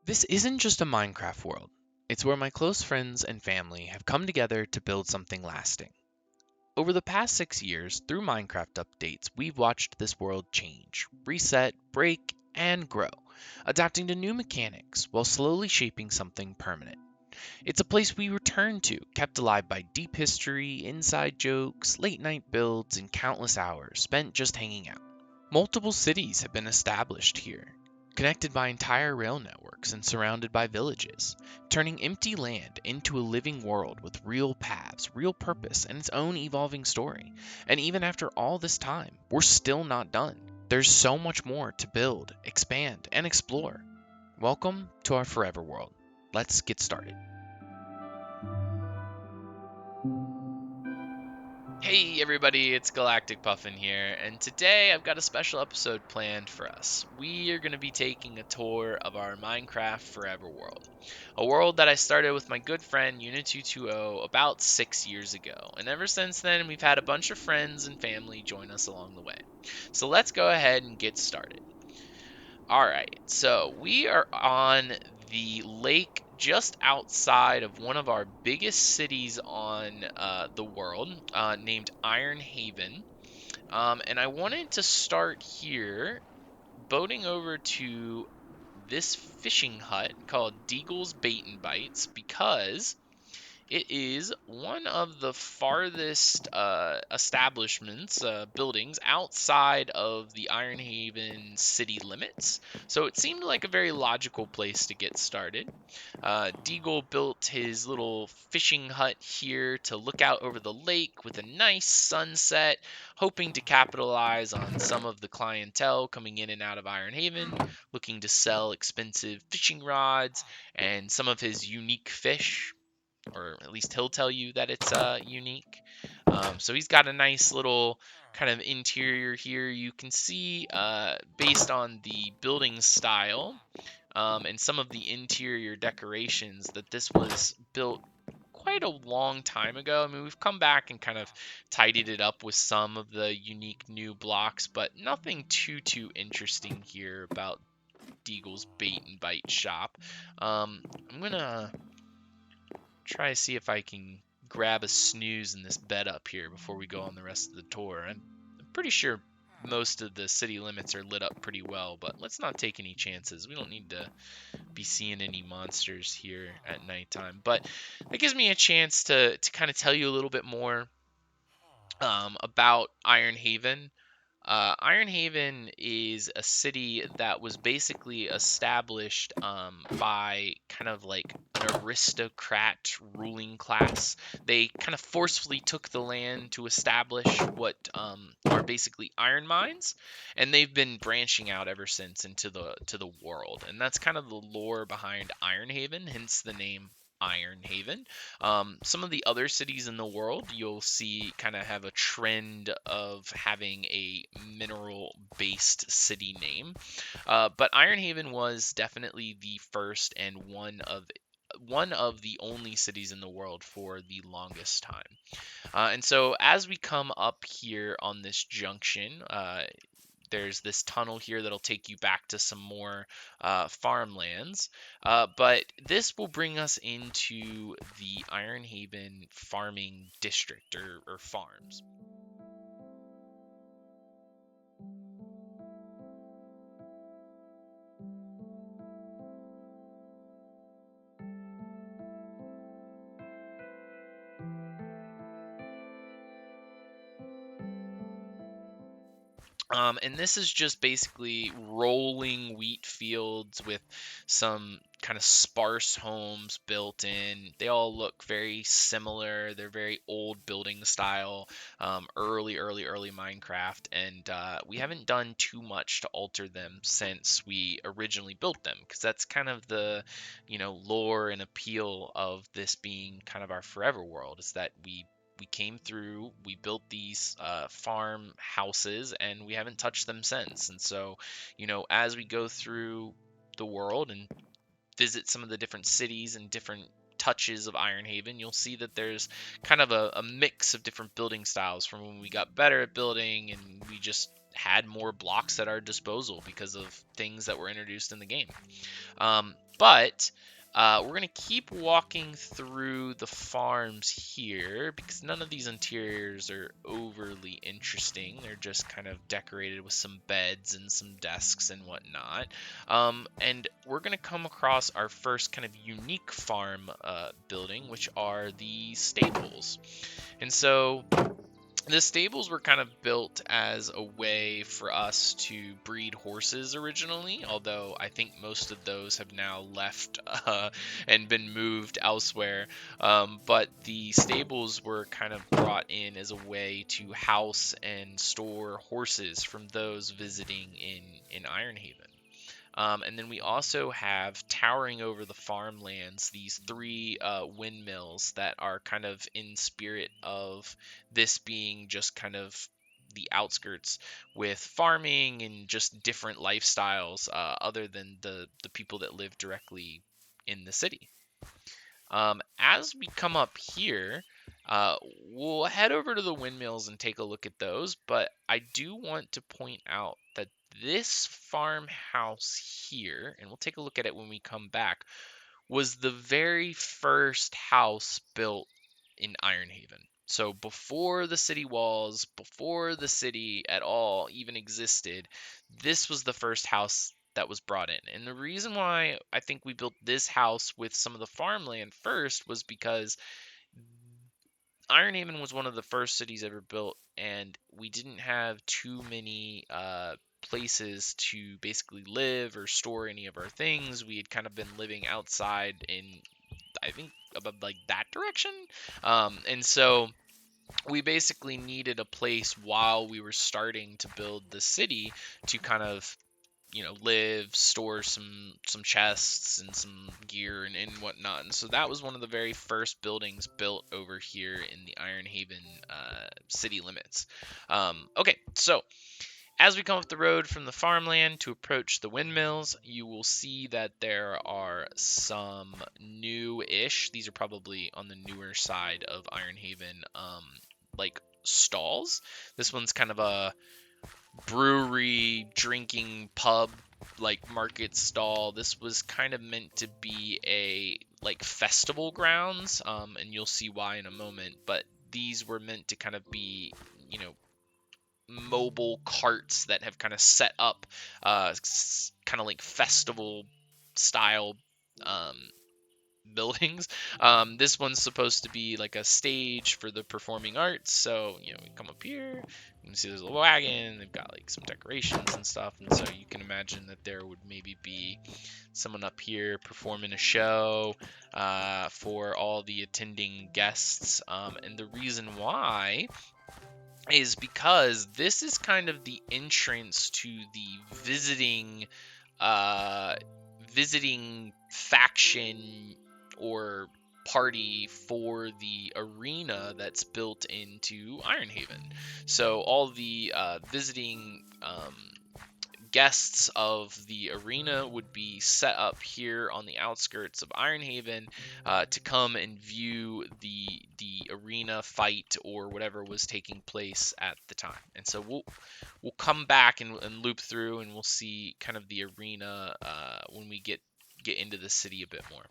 This isn't just a Minecraft world. It's where my close friends and family have come together to build something lasting. Over the past 6 years, through Minecraft updates, we've watched this world change, reset, break, and grow, adapting to new mechanics while slowly shaping something permanent. It's a place we return to, kept alive by deep history, inside jokes, late night builds, and countless hours spent just hanging out. Multiple cities have been established here, connected by entire rail networks and surrounded by villages, turning empty land into a living world with real paths, real purpose, and its own evolving story. And even after all this time, we're still not done. There's so much more to build, expand, and explore. Welcome to our forever world. Let's get started. Hey everybody, it's Galactic Puffin here, and today I've got a special episode planned for us. We are going to be taking a tour of our Minecraft Forever world, a world that I started with my good friend Uni220 about 6 years ago, and ever since then we've had a bunch of friends and family join us along the way. So let's go ahead and get started. Alright, so we are on the lake just outside of one of our biggest cities on the world, named IronHaven. And I wanted to start here, boating over to this fishing hut called Deagle's Bait and Bites, because it is one of the farthest establishments, buildings outside of the Ironhaven city limits. So it seemed like a very logical place to get started. Deagle built his little fishing hut here to look out over the lake with a nice sunset, hoping to capitalize on some of the clientele coming in and out of Ironhaven, looking to sell expensive fishing rods and some of his unique fish, or at least he'll tell you that it's unique. So he's got a nice little kind of interior here. You can see, based on the building style and some of the interior decorations, that this was built quite a long time ago. I mean, we've come back and kind of tidied it up with some of the unique new blocks, but nothing too interesting here about Deagle's Bait and Bite shop. I'm gonna try to see if I can grab a snooze in this bed up here before we go on the rest of the tour. I'm pretty sure most of the city limits are lit up pretty well, but let's not take any chances. We don't need to be seeing any monsters here at nighttime. But that gives me a chance to kind of tell you a little bit more about Ironhaven. Ironhaven is a city that was basically established by kind of like an aristocrat ruling class. They kind of forcefully took the land to establish what are basically iron mines, and they've been branching out ever since into the world. And that's kind of the lore behind Ironhaven, hence the name Ironhaven. Some of the other cities in the world you'll see kind of have a trend of having a mineral based city name. But Ironhaven was definitely the first and one of the only cities in the world for the longest time. And so as we come up here on this junction, there's this tunnel here that'll take you back to some more farmlands. But this will bring us into the Ironhaven farming district, or farms. And this is just basically rolling wheat fields with some kind of sparse homes built in. They all look very similar. They're very old building style, early Minecraft, and we haven't done too much to alter them since we originally built them, because that's kind of the, lore and appeal of this being kind of our forever world, is that we came through, we built these farm houses, and we haven't touched them since. And so, as we go through the world and visit some of the different cities and different touches of Ironhaven, you'll see that there's kind of a mix of different building styles from when we got better at building and we just had more blocks at our disposal because of things that were introduced in the game. But we're going to keep walking through the farms here because none of these interiors are overly interesting. They're just kind of decorated with some beds and some desks and whatnot. And we're going to come across our first kind of unique farm building, which are the stables. And so the stables were kind of built as a way for us to breed horses originally, although I think most of those have now left and been moved elsewhere. But the stables were kind of brought in as a way to house and store horses from those visiting in Ironhaven. And then we also have towering over the farmlands these three windmills that are kind of in spirit of this being just kind of the outskirts with farming and just different lifestyles other than the people that live directly in the city. As we come up here, we'll head over to the windmills and take a look at those, but I do want to point out that this farmhouse here, and we'll take a look at it when we come back, was the very first house built in Ironhaven. So before the city walls, before the city at all even existed, this was the first house that was brought in. And the reason why I think we built this house with some of the farmland first was because Ironhaven was one of the first cities ever built, and we didn't have too many places to basically live or store any of our things. We had kind of been living outside in, I think, about like that direction. And so we basically needed a place while we were starting to build the city to kind of live, store some chests and some gear and whatnot. And so that was one of the very first buildings built over here in the Ironhaven city limits. Okay, so as we come up the road from the farmland to approach the windmills, you will see that there are some new-ish, these are probably on the newer side of Ironhaven, like stalls. This one's kind of a brewery, drinking pub, like market stall. This was kind of meant to be a like festival grounds, and you'll see why in a moment. But these were meant to kind of be, mobile carts that have kind of set up, kind of like festival style um, buildings. This one's supposed to be like a stage for the performing arts. So, we come up here, you can see there's a little wagon, they've got like some decorations and stuff. And so you can imagine that there would maybe be someone up here performing a show for all the attending guests. And the reason why is because this is kind of the entrance to the visiting faction or party for the arena that's built into Ironhaven. So all the visiting guests of the arena would be set up here on the outskirts of Ironhaven to come and view the arena fight or whatever was taking place at the time. And so we'll come back and loop through, and we'll see kind of the arena when we get into the city a bit more.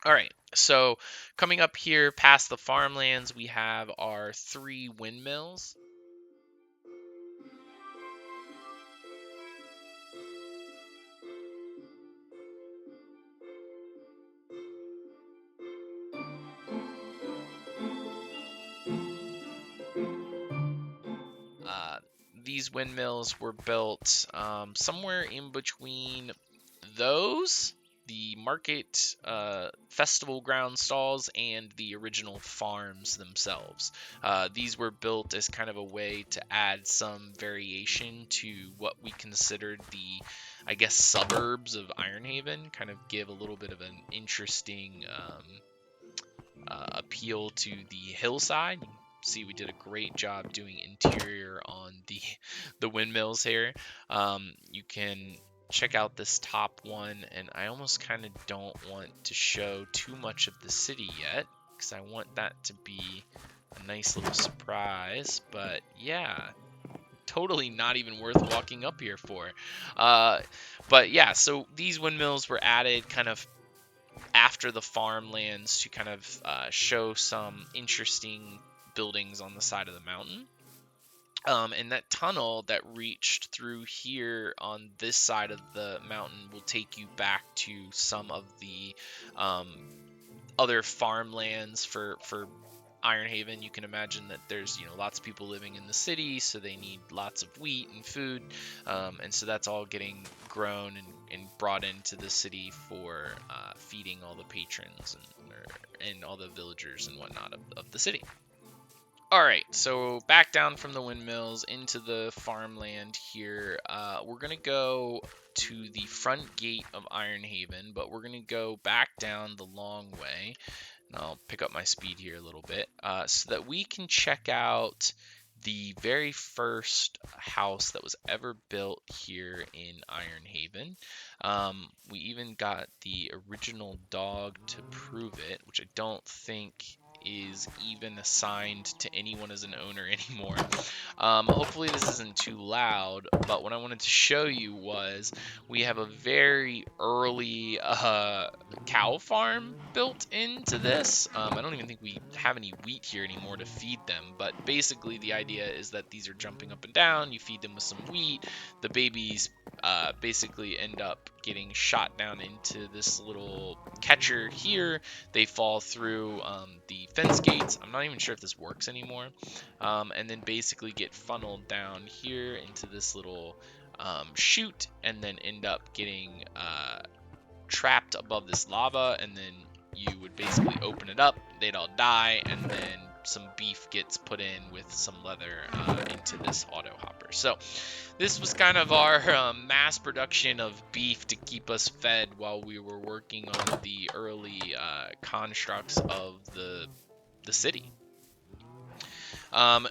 All right, so coming up here past the farmlands, we have our three windmills. These windmills were built somewhere in between those, the market festival ground stalls, and the original farms themselves. These were built as kind of a way to add some variation to what we considered the, I guess, suburbs of Ironhaven, kind of give a little bit of an interesting appeal to the hillside. See, we did a great job doing interior on the windmills here. You can check out this top one, and I almost kind of don't want to show too much of the city yet because I want that to be a nice little surprise. But yeah, totally not even worth walking up here for. But yeah, so these windmills were added kind of after the farmlands to kind of show some interesting buildings on the side of the mountain. And that tunnel that reached through here on this side of the mountain will take you back to some of the um, other farmlands for IronHaven. You can imagine that there's lots of people living in the city, so they need lots of wheat and food, and so that's all getting grown and brought into the city for feeding all the patrons and all the villagers and whatnot of the city. All right, so back down from the windmills into the farmland here. We're going to go to the front gate of IronHaven, but we're going to go back down the long way. And I'll pick up my speed here a little bit so that we can check out the very first house that was ever built here in IronHaven. We even got the original dog to prove it, which I don't think is even assigned to anyone as an owner anymore. Hopefully this isn't too loud, but what I wanted to show you was we have a very early cow farm built into this. I don't even think we have any wheat here anymore to feed them, but basically the idea is that these are jumping up and down. You feed them with some wheat. The babies basically end up getting shot down into this little catcher here. They fall through the fence gates. I'm not even sure if this works anymore. And then basically get funneled down here into this little chute, and then end up getting trapped above this lava, and then you would basically open it up, they'd all die, and then some beef gets put in with some leather into this auto hopper. So this was kind of our mass production of beef to keep us fed while we were working on the early constructs of the city.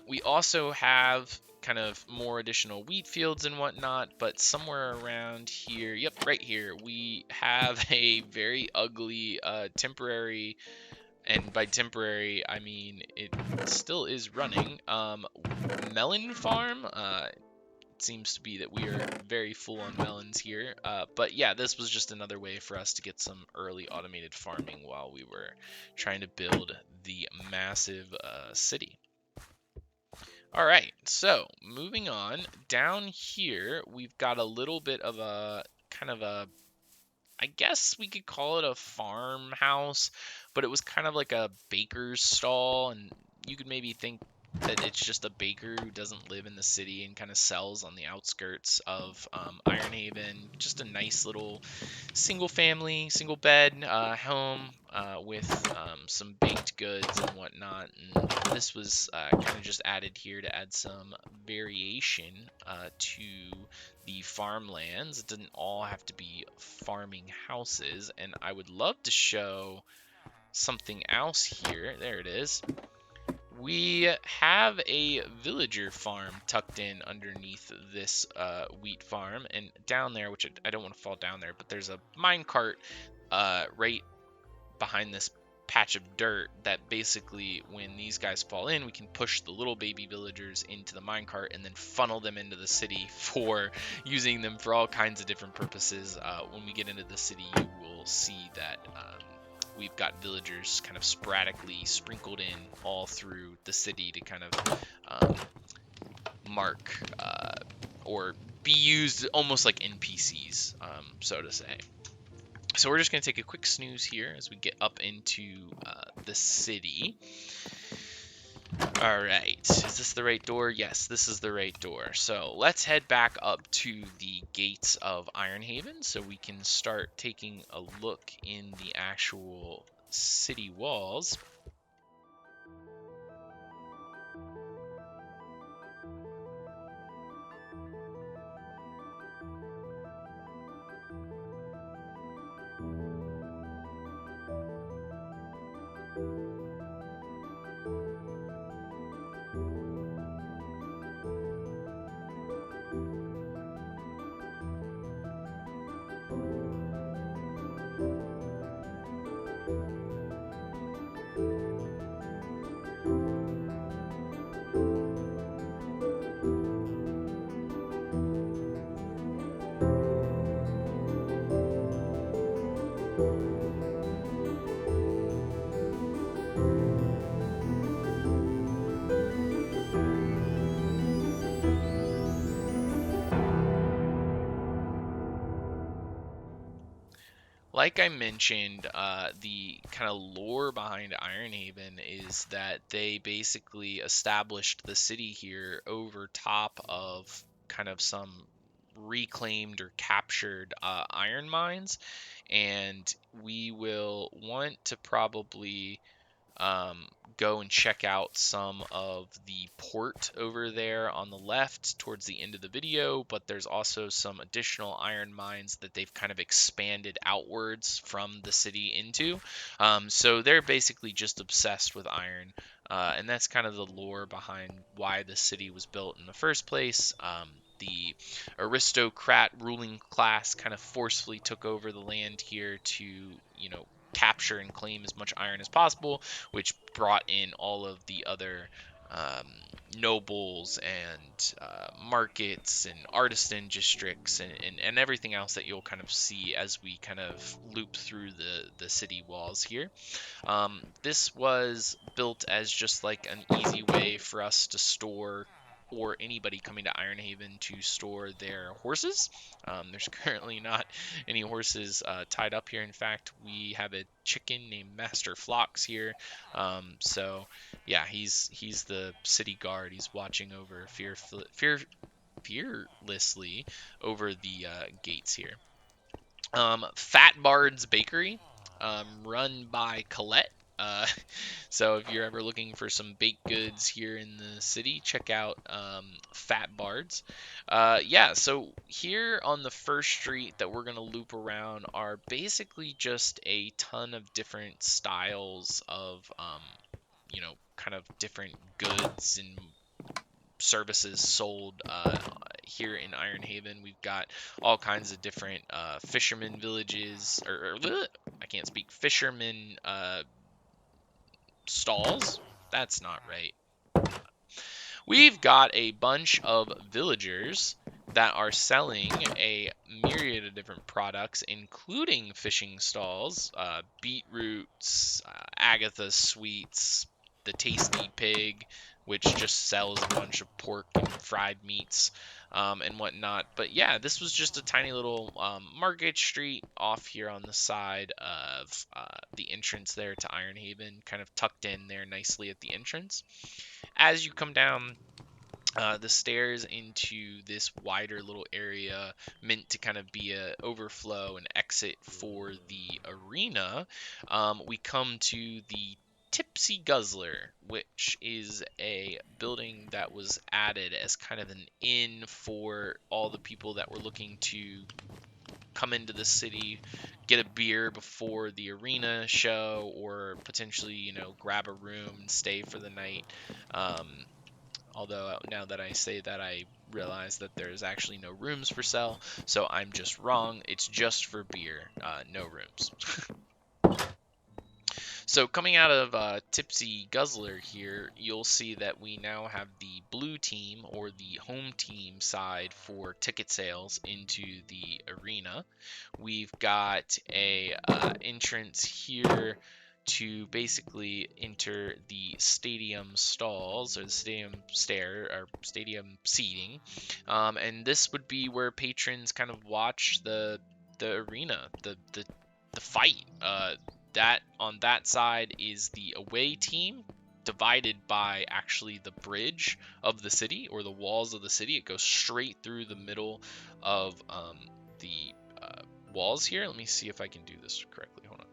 We also have kind of more additional wheat fields and whatnot, but somewhere around here, yep, right here, we have a very ugly temporary, and by temporary I mean it still is running, melon farm. It seems to be that we are very full on melons here, but yeah, this was just another way for us to get some early automated farming while we were trying to build the massive city. All right, so moving on down here, we've got a little bit of a kind of a, I guess we could call it a farmhouse, but it was kind of like a baker's stall, and you could maybe think that it's just a baker who doesn't live in the city and kind of sells on the outskirts of IronHaven. Just a nice little single family, single bed home with some baked goods and whatnot. And this was kind of just added here to add some variation to the farmlands. It didn't all have to be farming houses, and I would love to show something else here. There it is. We have a villager farm tucked in underneath this wheat farm, and down there, which I don't want to fall down there, but there's a minecart right behind this patch of dirt that basically, when these guys fall in, we can push the little baby villagers into the minecart and then funnel them into the city for using them for all kinds of different purposes. When we get into the city, you will see that we've got villagers kind of sporadically sprinkled in all through the city to kind of mark or be used almost like NPCs, so to say. So we're just going to take a quick snooze here as we get up into the city. All right, is this the right door? Yes, this is the right door. So let's head back up to the gates of IronHaven so we can start taking a look in the actual city walls. Like I mentioned, the kind of lore behind IronHaven is that they basically established the city here over top of kind of some reclaimed or captured iron mines, and we will want to probably um, go and check out some of the port over there on the left towards the end of the video, but there's also some additional iron mines that they've kind of expanded outwards from the city into. So they're basically just obsessed with iron. And that's kind of the lore behind why the city was built in the first place. The aristocrat ruling class kind of forcefully took over the land here to, capture and claim as much iron as possible, which brought in all of the other um, nobles and markets and artisan districts and everything else that you'll kind of see as we kind of loop through the city walls here. This was built as just like an easy way for us to store, or anybody coming to Ironhaven to store their horses. There's currently not any horses tied up here. In fact, we have a chicken named Master Flocks here. So yeah, he's the city guard. He's watching over fearlessly over the gates here. Fat Bard's Bakery, run by Colette. So if you're ever looking for some baked goods here in the city, check out Fat Bard's. Yeah, so here on the first street that we're going to loop around are basically just a ton of different styles of, kind of different goods and services sold here in Ironhaven. We've got all kinds of different fishermen villages, or I can't speak, fishermen stalls. That's not right. We've got a bunch of villagers that are selling a myriad of different products, including fishing stalls, beetroots, Agatha sweets, the Tasty Pig, which just sells a bunch of pork and fried meats and whatnot. But yeah, this was just a tiny little market street off here on the side of the entrance there to Ironhaven, kind of tucked in there nicely at the entrance. As you come down the stairs into this wider little area meant to kind of be a overflow and exit for the arena, we come to the Tipsy Guzzler, which is a building that was added as kind of an inn for all the people that were looking to come into the city, get a beer before the arena show, or potentially, grab a room and stay for the night. Although now that I say that, I realize that there's actually no rooms for sale, so I'm just wrong. It's just for beer, no rooms. So coming out of Tipsy Guzzler here, you'll see that we now have the blue team, or the home team side, for ticket sales into the arena. We've got a entrance here to basically enter the stadium stalls, or the stadium stair, or stadium seating, and this would be where patrons kind of watch the arena, the fight. That on that side is the away team, divided by actually the bridge of the city, or the walls of the city. It goes straight through the middle of the walls here. Let me see if I can do this correctly. Hold on.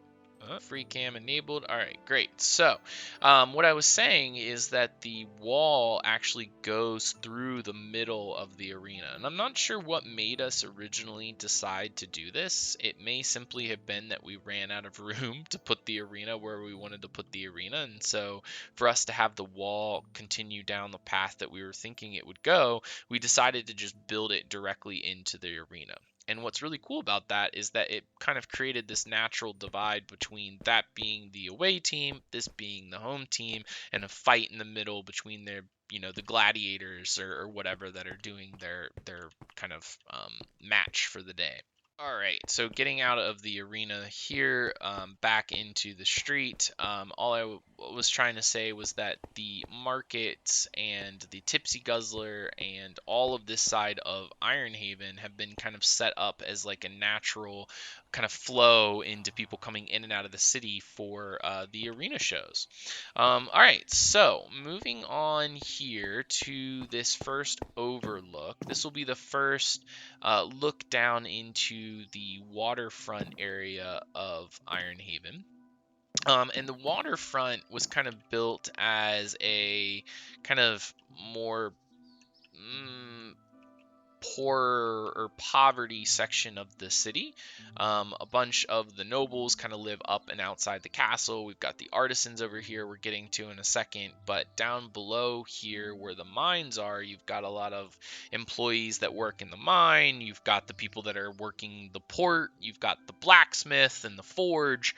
Free cam enabled. All right, great. So what I was saying is that the wall actually goes through the middle of the arena, and I'm not sure what made us originally decide to do this. It may simply have been that we ran out of room to put the arena where we wanted to put the arena, and so for us to have the wall continue down the path that we were thinking it would go, we decided to just build it directly into the arena. And what's really cool about that is that it kind of created this natural divide between that being the away team, this being the home team, and a fight in the middle between their, the gladiators, or whatever, that are doing their kind of match for the day. All right, so getting out of the arena here, back into the street, all was trying to say was that the market and the Tipsy Guzzler and all of this side of IronHaven have been kind of set up as like a natural kind of flow into people coming in and out of the city for the arena shows. All right, so moving on here to this first overlook. This will be the first look down into the waterfront area of IronHaven. And the waterfront was kind of built as a kind of more poorer or poverty section of the city. A bunch of the nobles kind of live up and outside the castle. We've got the artisans over here we're getting to in a second, but down below here where the mines are, you've got a lot of employees that work in the mine. You've got the people that are working the port. You've got the blacksmith and the forge.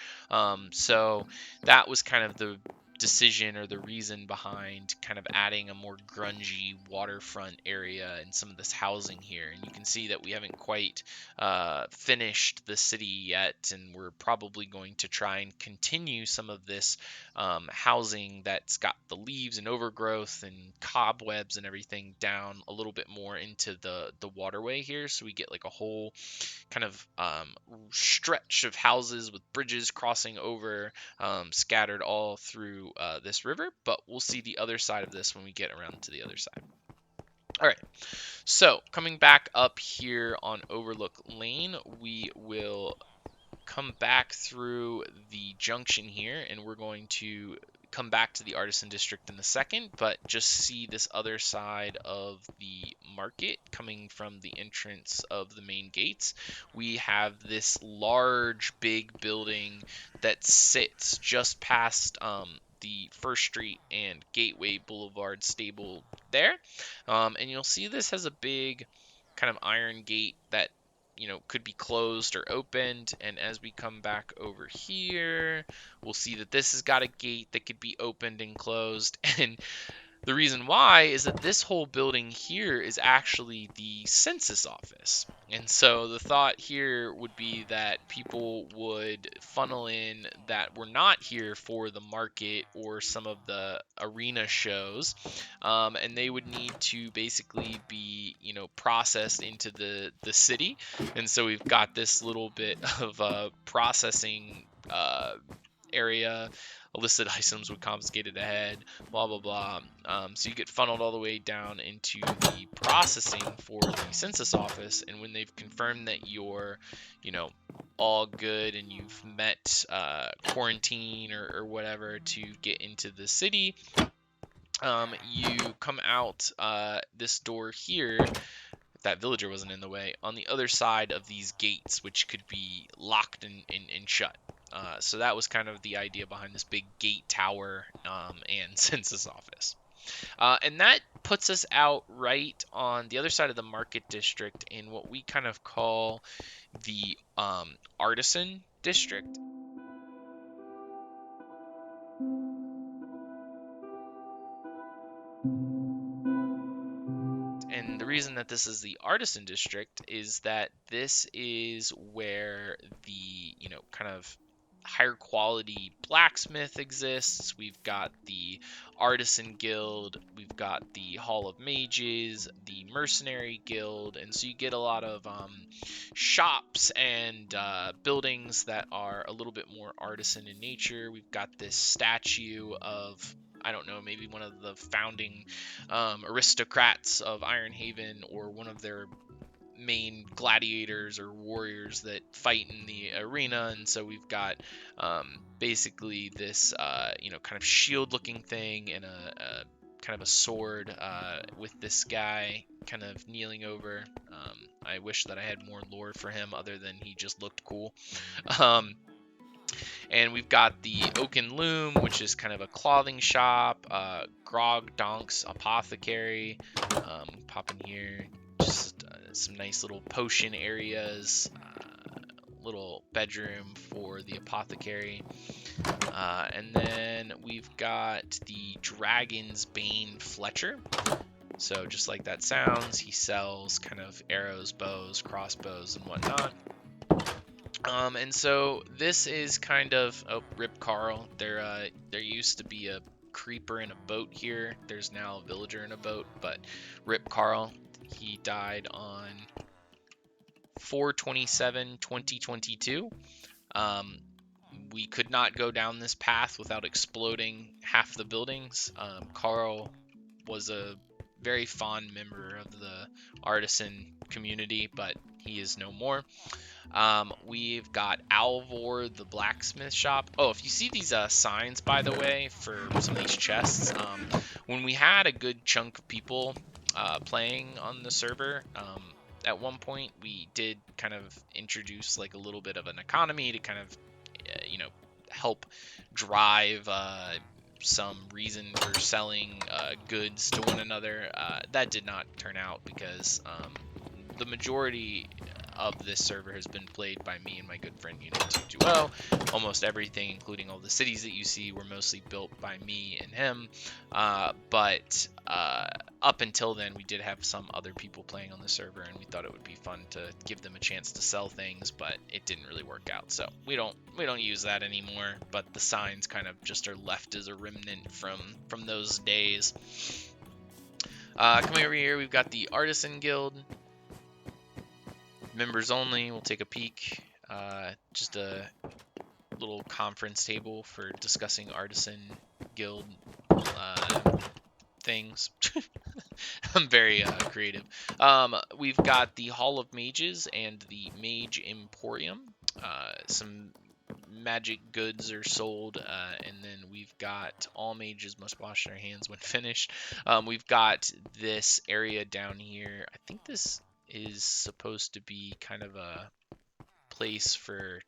So that was kind of the decision or the reason behind kind of adding a more grungy waterfront area and some of this housing here. And you can see that we haven't quite finished the city yet, and we're probably going to try and continue some of this housing that's got the leaves and overgrowth and cobwebs and everything down a little bit more into the waterway here, so we get like a whole kind of stretch of houses with bridges crossing over, scattered all through this river. But we'll see the other side of this when we get around to the other side. All right, so coming back up here on Overlook Lane, we will come back through the junction here, and we're going to come back to the Artisan District in a second, but just see this other side of the market coming from the entrance of the main gates. We have this large, big building that sits just past the First Street and Gateway Boulevard stable there. And you'll see this has a big kind of iron gate that could be closed or opened. And as we come back over here, we'll see that this has got a gate that could be opened and closed. And the reason why is that this whole building here is actually the census office. And so the thought here would be that people would funnel in that were not here for the market or some of the arena shows, and they would need to basically be, processed into the city. And so we've got this little bit of processing area. Illicit items would confiscated ahead, blah blah blah. So you get funneled all the way down into the processing for the census office, and when they've confirmed that you're, all good and you've met quarantine or whatever to get into the city, you come out this door here. If that villager wasn't in the way, on the other side of these gates, which could be locked and shut. So that was kind of the idea behind this big gate tower and census office. And that puts us out right on the other side of the market district in what we kind of call the Artisan district. And the reason that this is the Artisan district is that this is where the, kind of higher quality blacksmith exists. We've got the Artisan Guild, we've got the Hall of Mages, the Mercenary Guild, and so you get a lot of shops and buildings that are a little bit more artisan in nature. We've got this statue of, I don't know, maybe one of the founding aristocrats of IronHaven, or one of their main gladiators or warriors that fight in the arena. And so we've got basically this kind of shield looking thing and a kind of a sword with this guy kind of kneeling over. I wish that I had more lore for him other than he just looked cool. And we've got the Oaken Loom, which is kind of a clothing shop. Grog Donk's Apothecary. Pop in here. Just some nice little potion areas. Little bedroom for the apothecary. And then we've got the Dragon's Bane Fletcher. So just like that sounds, he sells kind of arrows, bows, crossbows, and whatnot. And so this is kind of Rip Carl. There used to be a creeper in a boat here. There's now a villager in a boat, but Rip Carl, he died on 4/27/2022. Um, we could not go down this path without exploding half the buildings. Carl was a very fond member of the Artisan community, but he is no more. We've got Alvor, the blacksmith shop. Oh, if you see these signs, by the way, for some of these chests, when we had a good chunk of people playing on the server, at one point we did kind of introduce like a little bit of an economy to kind of, help drive some reason for selling goods to one another. That did not turn out because the majority of this server has been played by me and my good friend Unit220. Almost everything, including all the cities that you see, were mostly built by me and him. But up until then, we did have some other people playing on the server, and we thought it would be fun to give them a chance to sell things, but it didn't really work out. So we don't use that anymore. But the signs kind of just are left as a remnant from those days. Coming over here, we've got the Artisan Guild. Members only. We'll take a peek. Just a little conference table for discussing Artisan Guild things. I'm very creative. We've got the Hall of Mages and the Mage Emporium. Some magic goods are sold, and then we've got all mages must wash their hands when finished. We've got this area down here. I think this is supposed to be kind of a place for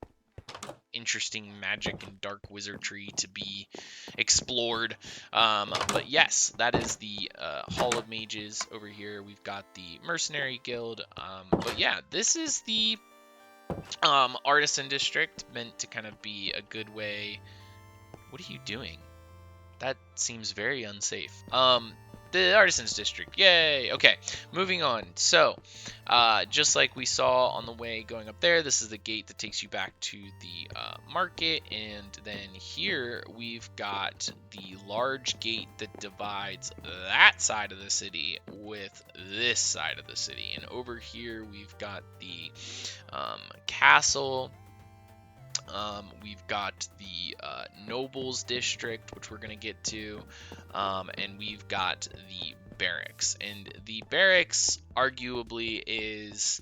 interesting magic and dark wizardry to be explored. But yes, that is the Hall of Mages over here. We've got the Mercenary Guild. But yeah, this is the Artisan District, meant to kind of be a good way. What are you doing? That seems very unsafe. The Artisans District. Yay! Okay, moving on. So, just like we saw on the way going up there, this is the gate that takes you back to the market. And then here we've got the large gate that divides that side of the city with this side of the city. And over here we've got the castle. We've got the Nobles District, which we're going to get to, and we've got the Barracks. And the Barracks arguably is,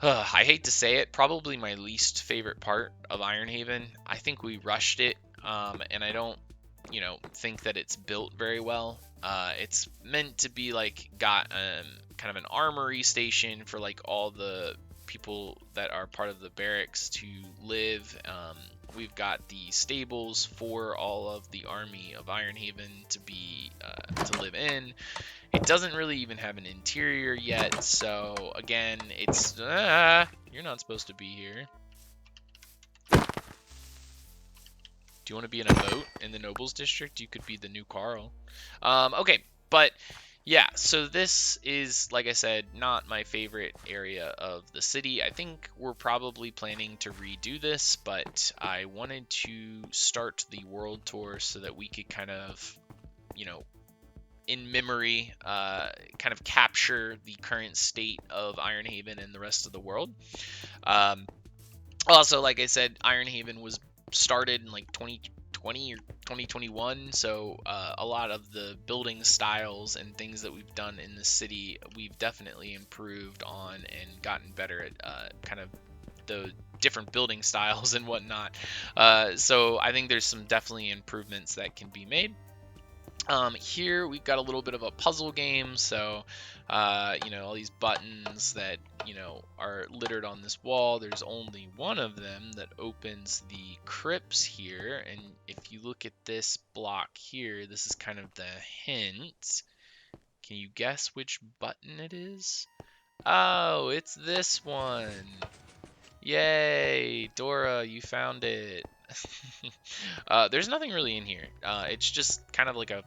I hate to say it, probably my least favorite part of IronHaven. I think we rushed it, and I don't, think that it's built very well. It's meant to be like got kind of an armory station for like all the people that are part of the barracks to live. We've got the stables for all of the army of IronHaven to be to live in. It doesn't really even have an interior yet, so again, it's you're not supposed to be here. Do you want to be in a boat in the Nobles District? You could be the new Carl. Okay, but yeah, so this is, like I said, not my favorite area of the city. I think we're probably planning to redo this, but I wanted to start the world tour so that we could kind of, in memory, kind of capture the current state of IronHaven and the rest of the world. Also, like I said, IronHaven was started in like 2020 or 2021, so a lot of the building styles and things that we've done in the city, we've definitely improved on and gotten better at kind of the different building styles and whatnot. So I think there's some definitely improvements that can be made. Here we've got a little bit of a puzzle game, so all these buttons that are littered on this wall. There's only one of them that opens the crypts here, and if you look at this block here, this is kind of the hint. Can you guess which button it is? Oh, it's this one. Yay, Dora, you found it. There's nothing really in here. It's just kind of like a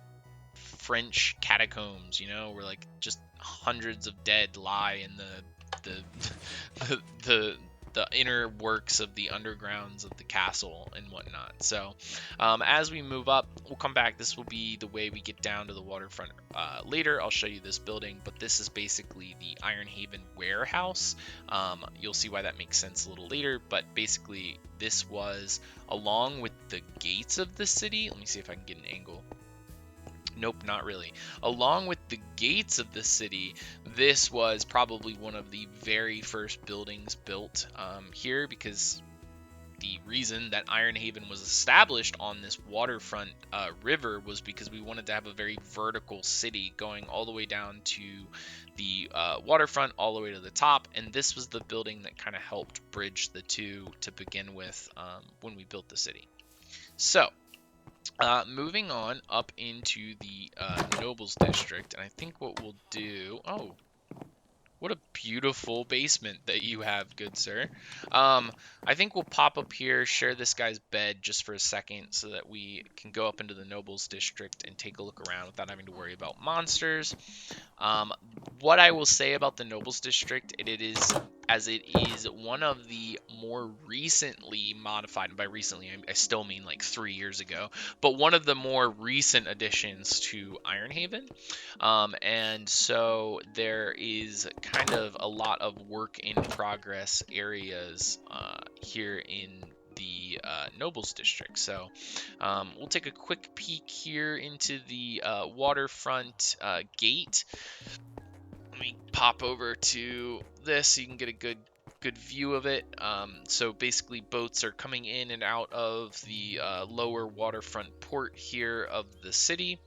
French catacombs, where like just hundreds of dead lie in the the inner works of the undergrounds of the castle and whatnot. So as we move up, we'll come back. This will be the way we get down to the waterfront later. I'll show you this building, but this is basically the IronHaven warehouse. You'll see why that makes sense a little later, but basically this was along with the gates of the city. Let me see if I can get an angle. Nope, not really. Along with the gates of the city, this was probably one of the very first buildings built here, because the reason that IronHaven was established on this waterfront river was because we wanted to have a very vertical city going all the way down to the waterfront, all the way to the top, and this was the building that kind of helped bridge the two to begin with when we built the city. So moving on up into the Nobles District, and I think what we'll do... Oh, what a beautiful basement that you have, good sir. I think we'll pop up here, share this guy's bed just for a second so that we can go up into the Nobles District and take a look around without having to worry about monsters. What I will say about the Nobles District, it is one of the more recently modified, and by recently I still mean like 3 years ago, but one of the more recent additions to IronHaven. And so there is kind of a lot of work in progress areas here in the Nobles District. So we'll take a quick peek here into the waterfront gate. Let me pop over to this so you can get a good view of it. So basically boats are coming in and out of the lower waterfront port here of the city.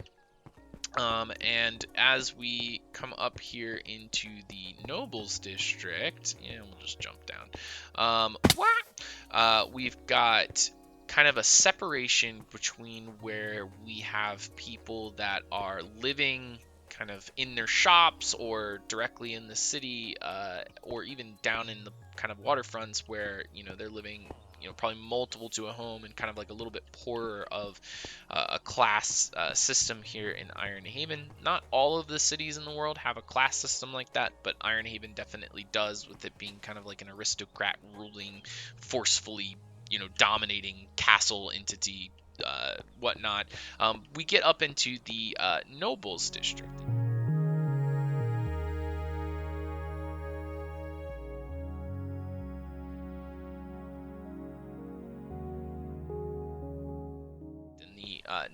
And as we come up here into the Nobles District, yeah, we'll just jump down. We've got kind of a separation between where we have people that are living kind of in their shops or directly in the city, or even down in the kind of waterfronts where, you know, they're living, you know, probably multiple to a home and kind of like a little bit poorer of a class system here in IronHaven. Not all of the cities in the world have a class system like that, but IronHaven definitely does, with it being kind of like an aristocrat ruling, forcefully, you know, dominating castle entity, whatnot. We get up into the Nobles District.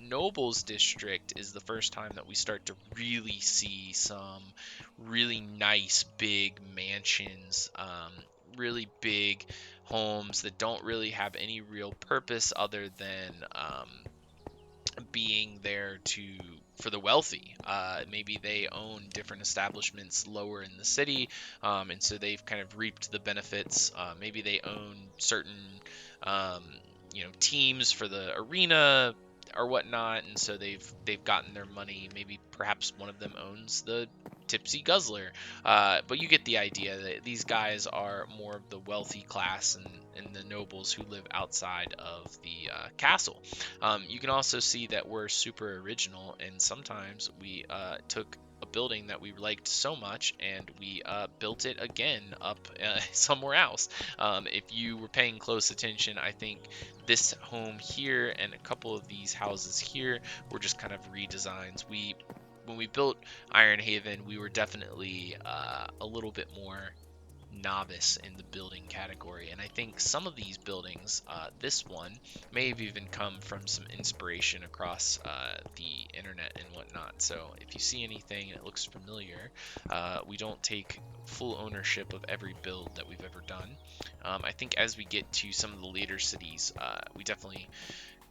Nobles District is the first time that we start to really see some really nice big mansions, really big homes that don't really have any real purpose other than being there for the wealthy. Maybe they own different establishments lower in the city, and so they've kind of reaped the benefits. Maybe they own certain teams for the arena or whatnot, and so they've gotten their money. Maybe perhaps one of them owns the Tipsy Guzzler, but you get the idea that these guys are more of the wealthy class and the nobles who live outside of the castle. You can also see that we're super original, and sometimes we took a building that we liked so much and we built it again up somewhere else. If you were paying close attention, I think this home here and a couple of these houses here were just kind of redesigns. When we built IronHaven, we were definitely a little bit more novice in the building category, and I think some of these buildings, this one may have even come from some inspiration across the internet and whatnot. So if you see anything and it looks familiar, we don't take full ownership of every build that we've ever done. I think as we get to some of the later cities, we definitely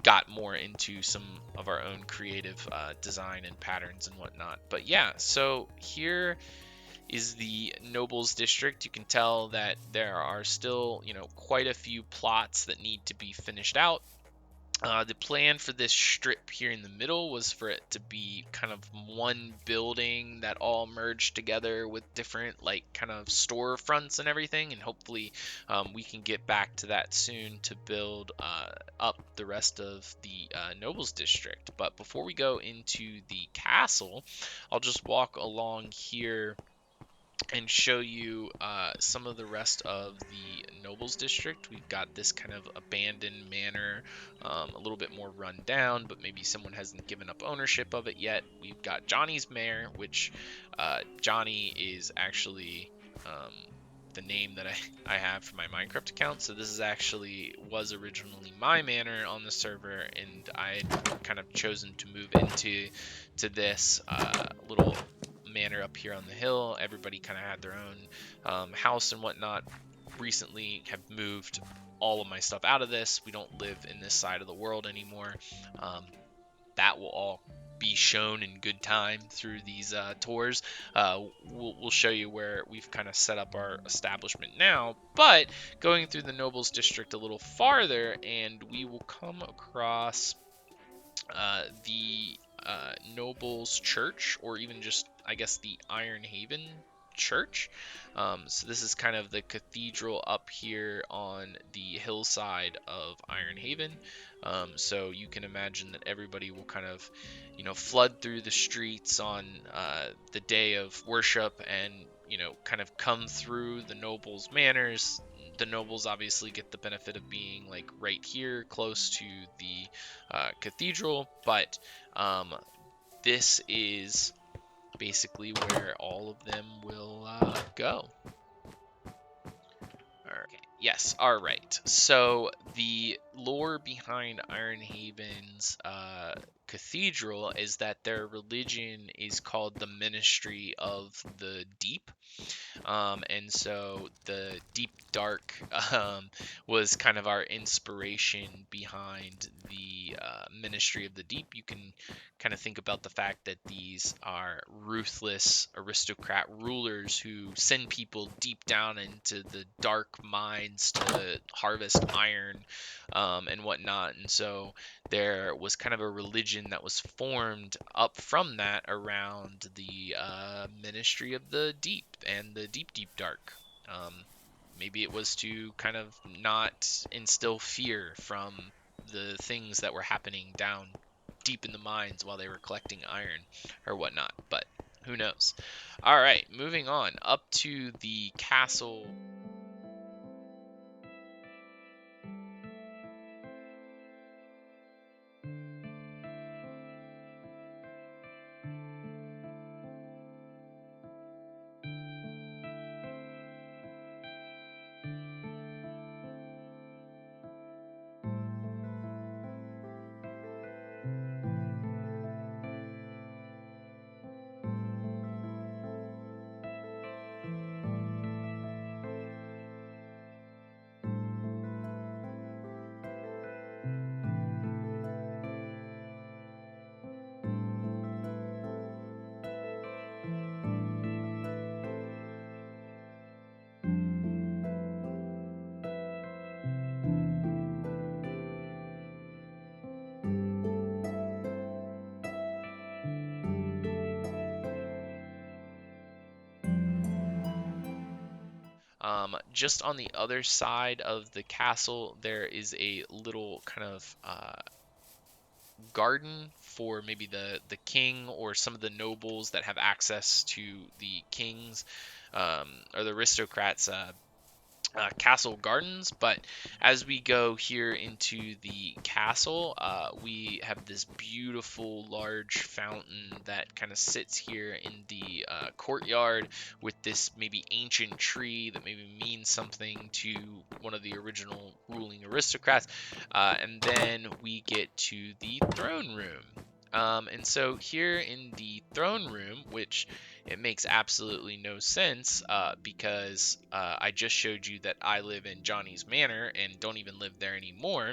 got more into some of our own creative design and patterns and whatnot. But yeah, so here is the Nobles District. You can tell that there are still, quite a few plots that need to be finished out. The plan for this strip here in the middle was for it to be kind of one building that all merged together with different kind of storefronts and everything, and hopefully we can get back to that soon to build up the rest of the Nobles District. But before we go into the castle, I'll just walk along here and show you some of the rest of the nobles district. We've got this kind of abandoned manor, a little bit more run down, but maybe someone hasn't given up ownership of it yet. We've got Johnny's Mare, which Johnny is actually the name that I have for my Minecraft account. So this is actually was originally my manor on the server, and I had kind of chosen to move into this little manor up here on the hill. Everybody kind of had their own house and whatnot. Recently have moved all of my stuff out of this. We don't live in this side of the world anymore. That will all be shown in good time through these tours. We'll show you where we've kind of set up our establishment now, but going through the nobles district a little farther, and we will come across the nobles church, or even just, I guess, the IronHaven church. So this is kind of the cathedral up here on the hillside of IronHaven. So you can imagine that everybody will kind of, flood through the streets on the day of worship, and kind of come through the nobles' manors. The nobles obviously get the benefit of being like right here, close to the cathedral, but this is basically where all of them will go. Okay. Yes, all right. So the lore behind IronHaven's cathedral is that their religion is called the Ministry of the Deep. And so the deep dark was kind of our inspiration behind the Ministry of the Deep. You can kind of think about the fact that these are ruthless aristocrat rulers who send people deep down into the dark mines to harvest iron and whatnot. And so there was kind of a religion that was formed up from that around the Ministry of the Deep and the deep, deep dark. Maybe it was to kind of not instill fear from the things that were happening down deep in the mines while they were collecting iron or whatnot, but who knows. All right, moving on up to the castle. Just on the other side of the castle, there is a little kind of garden for maybe the king or some of the nobles that have access to the king's or the aristocrats' castle gardens. But as we go here into the castle, we have this beautiful large fountain that kind of sits here in the courtyard, with this maybe ancient tree that maybe means something to one of the original ruling aristocrats. And then we get to the throne room. And so here in the throne room, which it makes absolutely no sense because I just showed you that I live in Johnny's Manor and don't even live there anymore.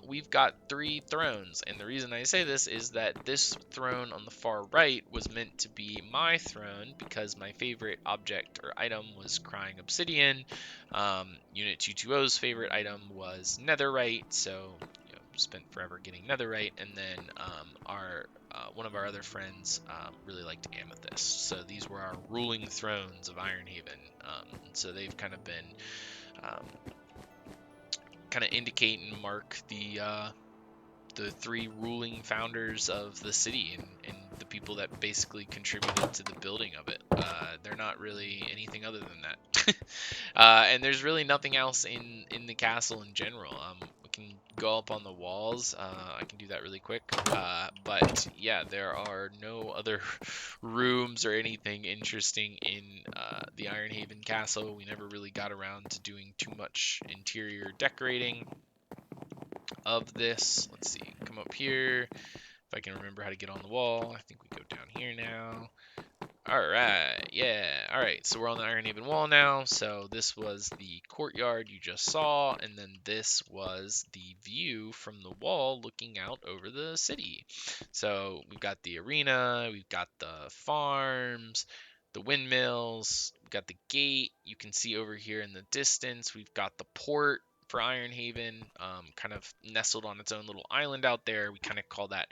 We've got 3 thrones, and the reason I say this is that this throne on the far right was meant to be my throne because my favorite object or item was crying obsidian. Unit 220's favorite item was netherite, so spent forever getting netherite, and then our one of our other friends really liked amethyst. So these were our ruling thrones of IronHaven. So they've kind of been kind of indicate and mark the 3 ruling founders of the city, and the people that basically contributed to the building of it. They're not really anything other than that. And there's really nothing else in the castle in general. We can go up on the walls. I can do that really quick. But yeah, there are no other rooms or anything interesting in the Ironhaven castle. We never really got around to doing too much interior decorating of this. Let's see, come up here. If I can remember how to get on the wall. I think we go down here now. Alright, yeah. Alright, so we're on the Ironhaven wall now. So this was the courtyard you just saw, and then this was the view from the wall looking out over the city. So we've got the arena, we've got the farms, the windmills, we've got the gate. You can see over here in the distance, we've got the port for Ironhaven, kind of nestled on its own little island out there. We kind of call that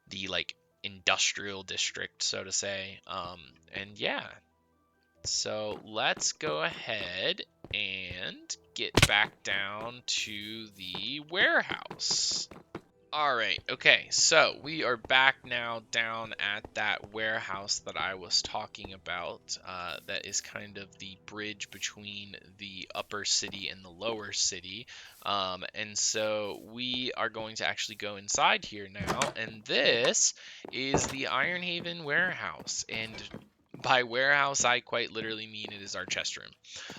the like industrial district, so to say. And yeah, so let's go ahead and get back down to the warehouse. All right, okay, so we are back now down at that warehouse that I was talking about. That is kind of the bridge between the upper city and the lower city. And so we are going to actually go inside here now, and this is the Ironhaven warehouse. And by warehouse, I quite literally mean it is our chest room.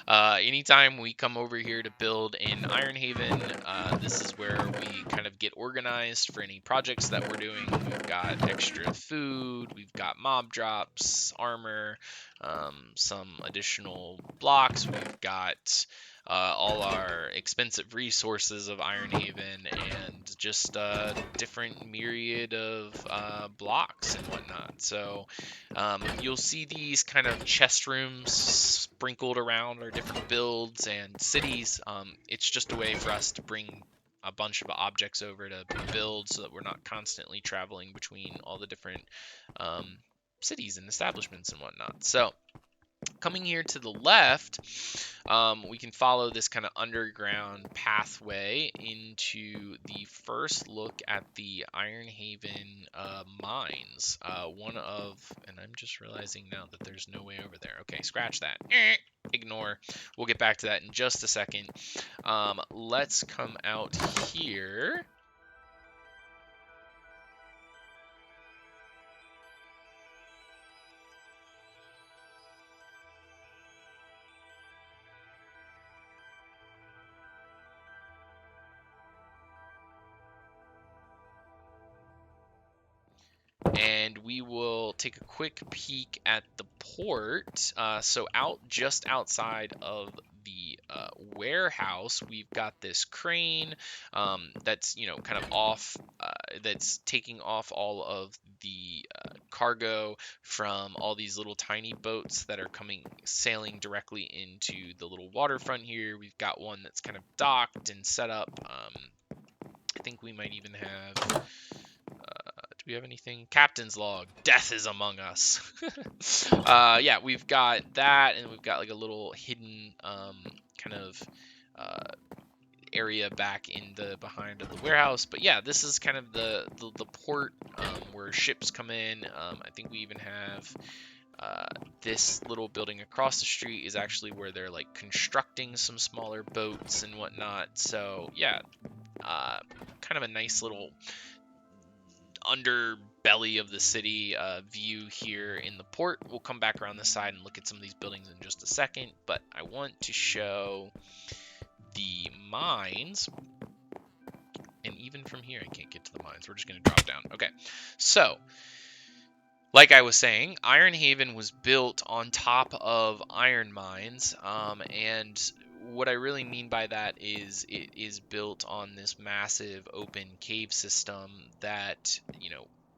Anytime we come over here to build in Ironhaven, this is where we kind of get organized for any projects that we're doing. We've got extra food, we've got mob drops, armor, some additional blocks, we've got all our expensive resources of Ironhaven, and just a different myriad of blocks and whatnot. So you'll see these kind of chest rooms sprinkled around our different builds and cities. It's just a way for us to bring a bunch of objects over to build so that we're not constantly traveling between all the different cities and establishments and whatnot. So coming here to the left, we can follow this kind of underground pathway into the first look at the Ironhaven mines. And I'm just realizing now that there's no way over there. Okay, scratch that. Ignore. We'll get back to that in just a second. Let's come out here. And we will take a quick peek at the port. So just outside of the warehouse, we've got this crane that's kind of off, that's taking off all of the cargo from all these little tiny boats that are sailing directly into the little waterfront here. We've got one that's kind of docked and set up. I think we might even have. Do we have anything? Captain's log. Death is among us. Yeah, we've got that, and we've got like a little hidden kind of area back in the behind of the warehouse. But yeah, this is kind of the port where ships come in. I think we even have this little building across the street is actually where they're like constructing some smaller boats and whatnot. So yeah, kind of a nice little underbelly of the city view here in the port. We'll come back around the side and look at some of these buildings in just a second, but I want to show the mines. And even from here, I can't get to the mines. We're just going to drop down. Okay, so like I was saying, Ironhaven was built on top of iron mines, and what I really mean by that is it is built on this massive open cave system that,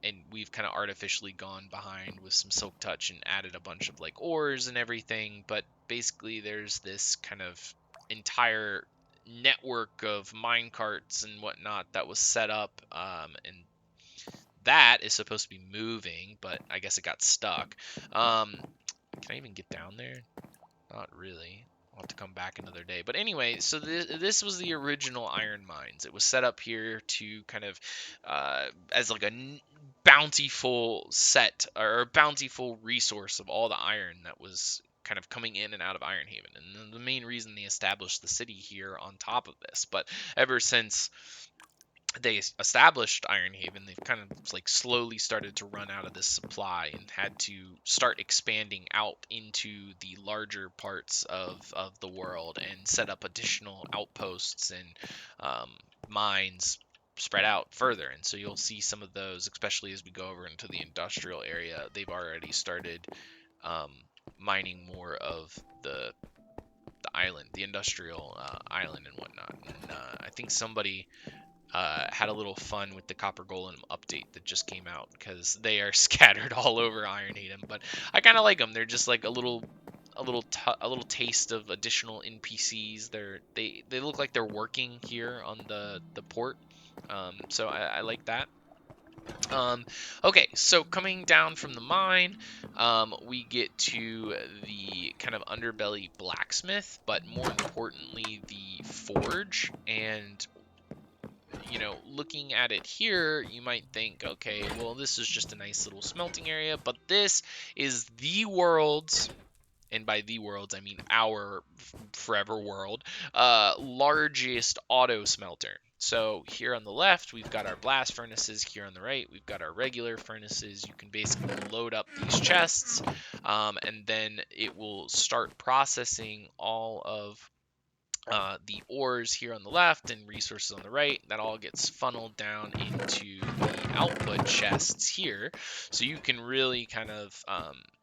and we've kind of artificially gone behind with some silk touch and added a bunch of like ores and everything, but basically there's this kind of entire network of mine carts and whatnot that was set up, and that is supposed to be moving, but I guess it got stuck. Can I even get down there? Not really. I'll have to come back another day. But anyway, so this was the original iron mines. It was set up here to kind of as like a bountiful set or bountiful resource of all the iron that was kind of coming in and out of IronHaven, and the main reason they established the city here on top of this. But ever since they established IronHaven, they've kind of like slowly started to run out of this supply and had to start expanding out into the larger parts of the world and set up additional outposts and mines spread out further. And so you'll see some of those, especially as we go over into the industrial area. They've already started um, mining more of the island, the industrial island and whatnot. And I think somebody had a little fun with the Copper Golem update that just came out, because they are scattered all over IronHaven. But I kind of like them. They're just like a little taste of additional NPCs. They look like they're working here on the port. So I like that. Okay, so coming down from the mine, we get to the kind of underbelly blacksmith, but more importantly, the forge. And looking at it here, you might think, okay, well, this is just a nice little smelting area, but this is the world's, and by the world's, I mean our forever world, largest auto smelter. So here on the left, we've got our blast furnaces. Here on the right, we've got our regular furnaces. You can basically load up these chests, and then it will start processing all of the ores here on the left and resources on the right. That all gets funneled down into the output chests here. So you can really kind of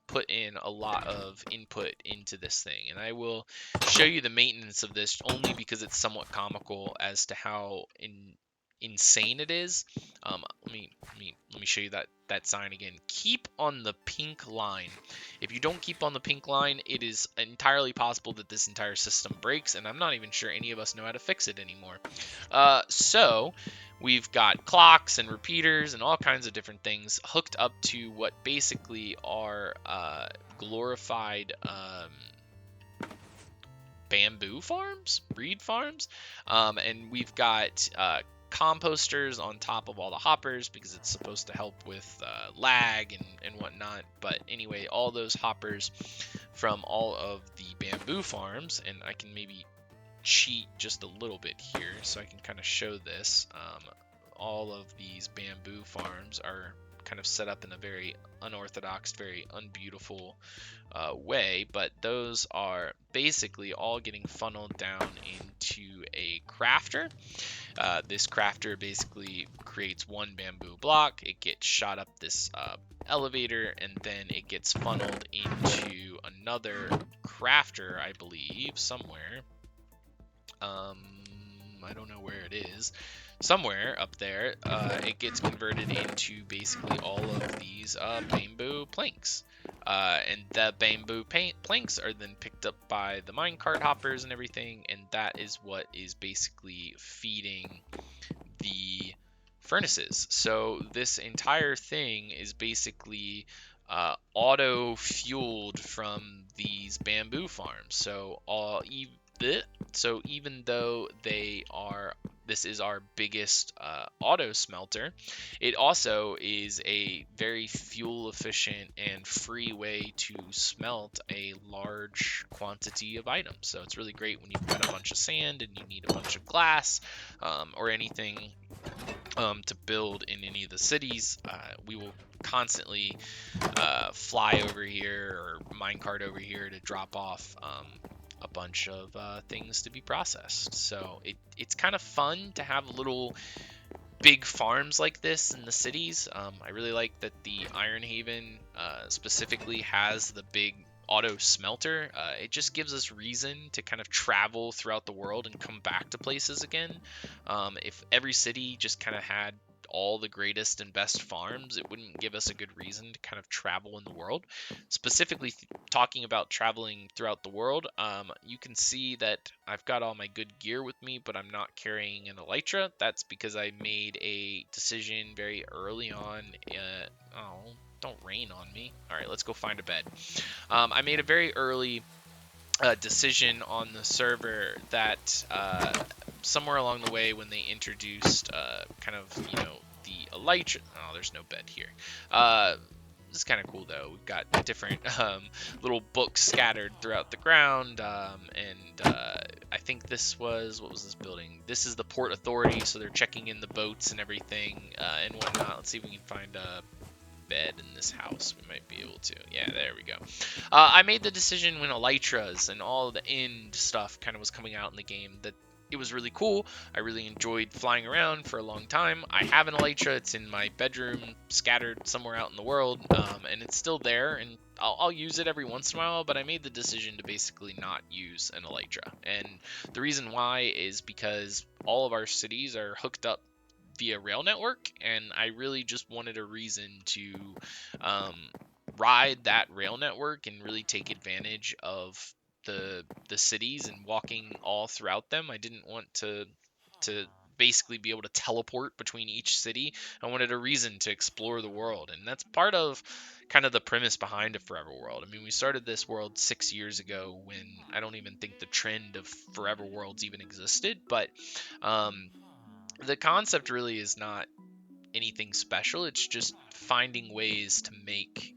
put in a lot of input into this thing. And I will show you the maintenance of this only because it's somewhat comical as to how insane it is. Let me show you that sign again. Keep on the pink line. If you don't keep on the pink line, it is entirely possible that this entire system breaks, and I'm not even sure any of us know how to fix it anymore. So we've got clocks and repeaters and all kinds of different things hooked up to what basically are glorified bamboo farms, reed farms, and we've got composters on top of all the hoppers because it's supposed to help with lag and whatnot. But anyway, all those hoppers from all of the bamboo farms, and I can maybe cheat just a little bit here so I can kind of show this. All of these bamboo farms are kind of set up in a very unorthodox, very unbeautiful way, but those are basically all getting funneled down into a crafter. This crafter basically creates one bamboo block. It gets shot up this elevator, and then it gets funneled into another crafter, I believe, somewhere. I don't know where it is. Somewhere up there, it gets converted into basically all of these bamboo planks. And the bamboo planks are then picked up by the minecart hoppers and everything, and that is what is basically feeding the furnaces. So this entire thing is basically auto fueled from these bamboo farms. So even though this is our biggest auto smelter, it also is a very fuel efficient and free way to smelt a large quantity of items. So it's really great when you've got a bunch of sand and you need a bunch of glass or anything to build in any of the cities. We will constantly fly over here or minecart over here to drop off a bunch of things to be processed. So it's kind of fun to have little big farms like this in the cities. I really like that the IronHaven specifically has the big auto smelter. It just gives us reason to kind of travel throughout the world and come back to places again. If every city just kind of had all the greatest and best farms, it wouldn't give us a good reason to kind of travel in the world. Specifically talking about traveling throughout the world, you can see that I've got all my good gear with me, but I'm not carrying an elytra. That's because I made a decision very early on. Don't rain on me. All right, let's go find a bed. I made a very early decision on the server that somewhere along the way when they introduced kind of the elytra. Oh, there's no bed here. This is kind of cool though. We've got different little books scattered throughout the ground, I think this was, what was this building? This is the Port Authority, so they're checking in the boats and everything and whatnot. Let's see if we can find a bed in this house. We might be able to. Yeah, there we go. I made the decision when elytras and all the end stuff kind of was coming out in the game that it was really cool. I really enjoyed flying around for a long time. I have an elytra. It's in my bedroom, scattered somewhere out in the world, and it's still there, and I'll use it every once in a while, but I made the decision to basically not use an elytra. And the reason why is because all of our cities are hooked up via rail network, and I really just wanted a reason to ride that rail network and really take advantage of the cities and walking all throughout them. I didn't want to basically be able to teleport between each city. I wanted a reason to explore the world, and that's part of kind of the premise behind a forever world. I mean, we started this world 6 years ago when I don't even think the trend of forever worlds even existed, but the concept really is not anything special. It's just finding ways to make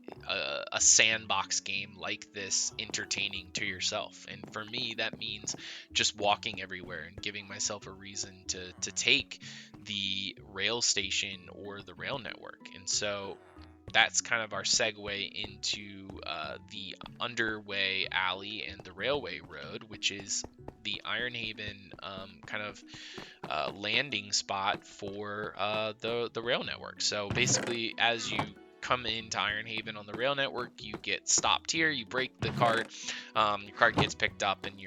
a sandbox game like this entertaining to yourself. And for me, that means just walking everywhere and giving myself a reason to take the rail station or the rail network. And so that's kind of our segue into the underway alley and the railway road, which is the IronHaven kind of landing spot for the rail network. So basically, as you come into IronHaven on the rail network, you get stopped here, you break the cart, your cart gets picked up, and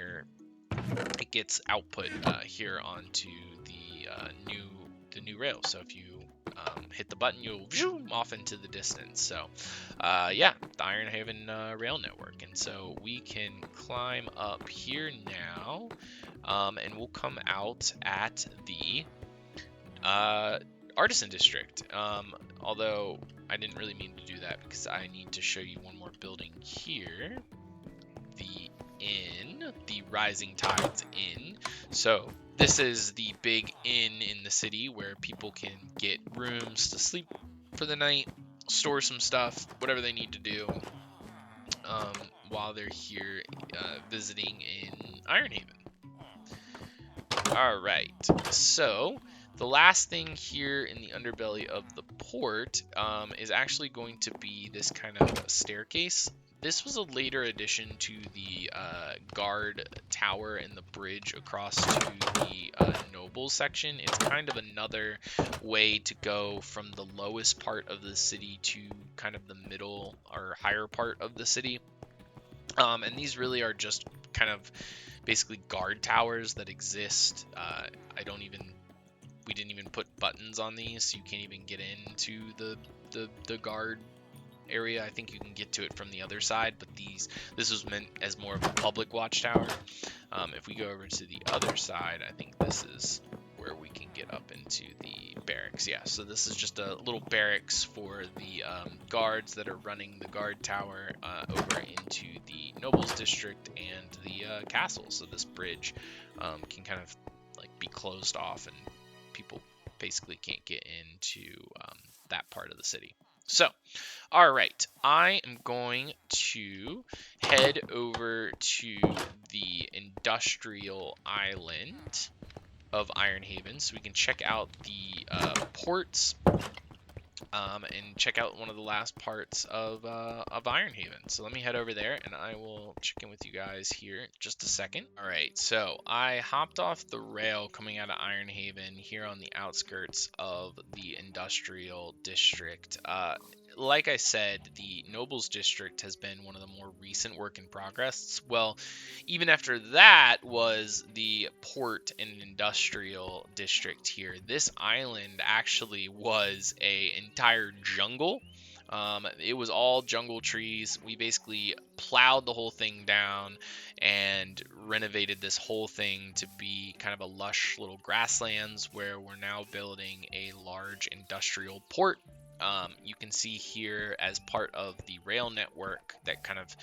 it gets output here onto the new rail. So if you hit the button, you'll zoom off into the distance. So yeah, the IronHaven rail network. And so we can climb up here now, and we'll come out at the Artisan district. Although I didn't really mean to do that because I need to show you one more building here. The inn, the Rising Tides Inn. So this is the big inn in the city where people can get rooms to sleep for the night, store some stuff, whatever they need to do while they're here visiting in IronHaven. All right, so the last thing here in the underbelly of the port is actually going to be this kind of staircase. This was a later addition to the guard tower and the bridge across to the nobles section. It's kind of another way to go from the lowest part of the city to kind of the middle or higher part of the city. And these really are just kind of basically guard towers that exist. We didn't even put buttons on these, so you can't even get into the guard area. I think you can get to it from the other side, but this was meant as more of a public watchtower. If we go over to the other side, I think this is where we can get up into the barracks. Yeah, so this is just a little barracks for the guards that are running the guard tower over into the nobles district and the castle. So this bridge can kind of like be closed off, and people basically can't get into that part of the city. So, all right, I am going to head over to the industrial island of IronHaven so we can check out the ports and check out one of the last parts of IronHaven. So let me head over there and I will check in with you guys here in just a second. All right, so I hopped off the rail coming out of IronHaven here on the outskirts of the industrial district. Like I said, the Nobles District has been one of the more recent work in progress. Well, even after that was the Port and Industrial District here. This island actually was an entire jungle. It was all jungle trees. We basically plowed the whole thing down and renovated this whole thing to be kind of a lush little grasslands where we're now building a large industrial port. You can see here as part of the rail network that kind of,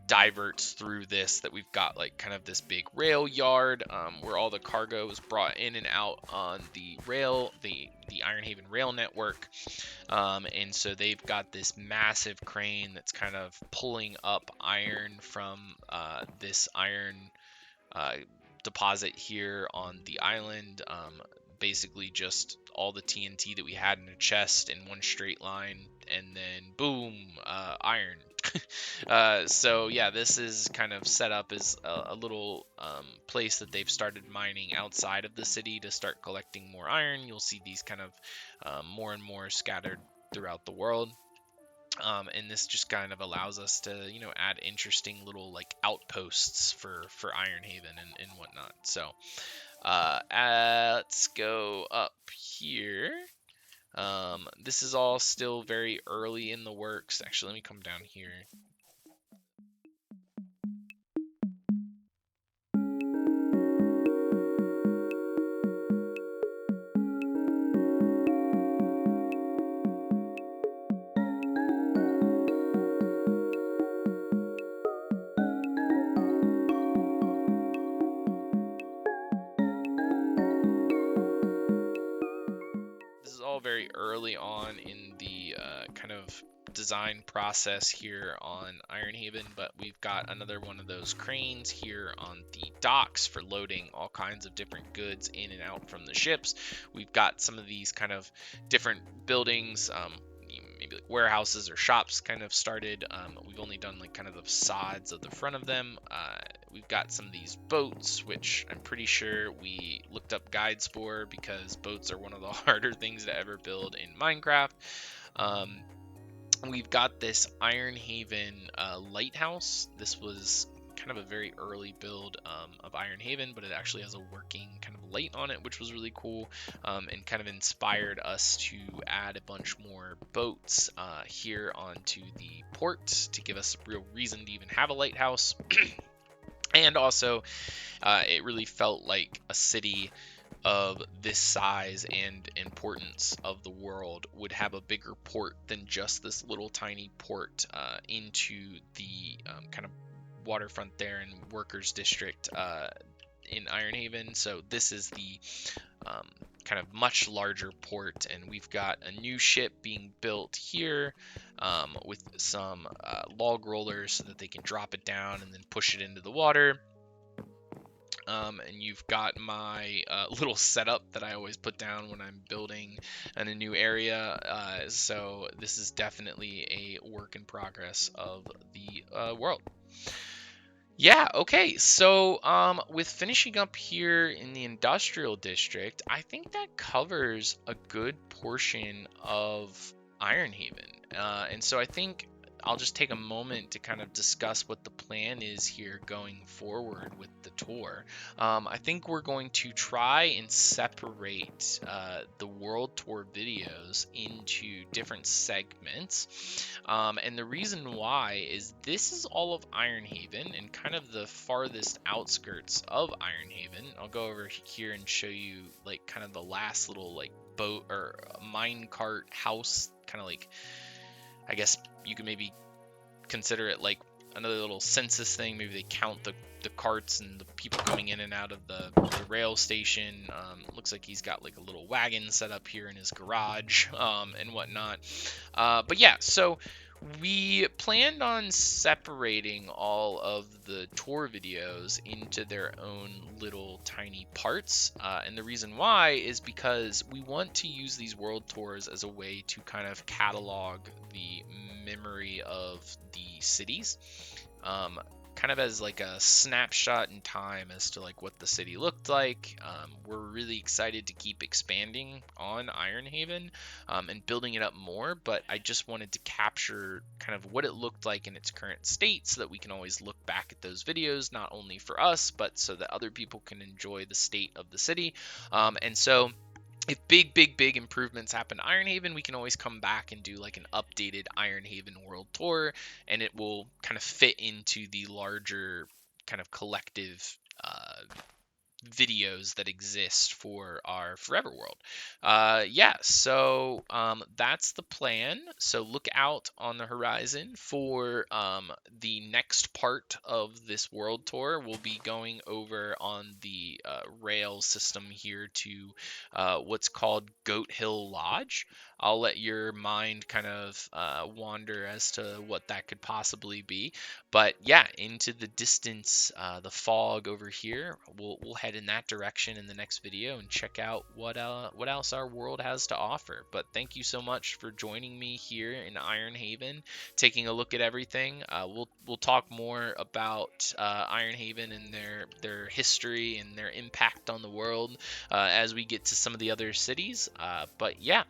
diverts through this, that we've got like kind of this big rail yard where all the cargo is brought in and out on the rail, the IronHaven rail network. And so they've got this massive crane that's kind of pulling up iron from this iron deposit here on the island. Basically just all the TNT that we had in a chest in one straight line, and then boom, iron. So yeah, this is kind of set up as a little place that they've started mining outside of the city to start collecting more iron. You'll see these kind of more and more scattered throughout the world. And this just kind of allows us to, add interesting little like outposts for IronHaven and whatnot. So let's go up here. This is all still very early in the works. Actually, let me come down here. Very early on in the kind of design process here on IronHaven, but we've got another one of those cranes here on the docks for loading all kinds of different goods in and out from the ships. We've got some of these kind of different buildings, maybe like warehouses or shops kind of started. We've only done like kind of the facades of the front of them. We've got some of these boats, which I'm pretty sure we looked up guides for, because boats are one of the harder things to ever build in Minecraft. We've got this IronHaven lighthouse. This was kind of a very early build of IronHaven, but it actually has a working kind of light on it, which was really cool, and kind of inspired us to add a bunch more boats here onto the port to give us a real reason to even have a lighthouse. And also, it really felt like a city of this size and importance of the world would have a bigger port than just this little tiny port into the kind of waterfront there in Workers District in IronHaven. So this is the kind of much larger port, and we've got a new ship being built here with some log rollers so that they can drop it down and then push it into the water. And you've got my little setup that I always put down when I'm building in a new area. So this is definitely a work in progress of the world. Yeah, okay, so with finishing up here in the industrial district, I think that covers a good portion of IronHaven. And so I think I'll just take a moment to kind of discuss what the plan is here going forward with the tour. I think we're going to try and separate the world tour videos into different segments. And the reason why is this is all of IronHaven and kind of the farthest outskirts of IronHaven. I'll go over here and show you like kind of the last little like boat or minecart house, kind of like, I guess you could maybe consider it like another little census thing. Maybe they count the carts and the people coming in and out of the rail station. Looks like he's got like a little wagon set up here in his garage and whatnot. But yeah, so we planned on separating all of the tour videos into their own little tiny parts. And the reason why is because we want to use these world tours as a way to kind of catalog the memory of the cities. Kind of as like a snapshot in time as to like what the city looked like. We're really excited to keep expanding on IronHaven and building it up more, but I just wanted to capture kind of what it looked like in its current state so that we can always look back at those videos, not only for us, but so that other people can enjoy the state of the city. And so if big improvements happen to IronHaven, we can always come back and do like an updated IronHaven world tour, and it will kind of fit into the larger kind of collective videos that exist for our forever world. Yeah, so that's the plan. So look out on the horizon for the next part of this world tour. We'll be going over on the rail system here to what's called Goat Hill Lodge. I'll let your mind kind of wander as to what that could possibly be. But yeah, into the distance, the fog over here. We'll head in that direction in the next video and check out what else our world has to offer. But thank you so much for joining me here in IronHaven, taking a look at everything. We'll talk more about IronHaven and their history and their impact on the world as we get to some of the other cities. But yeah.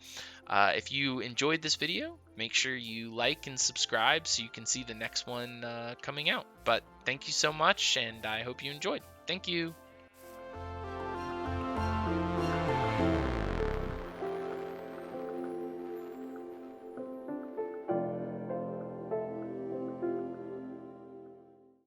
If you enjoyed this video, make sure you like and subscribe so you can see the next one coming out. But thank you so much, and I hope you enjoyed. Thank you.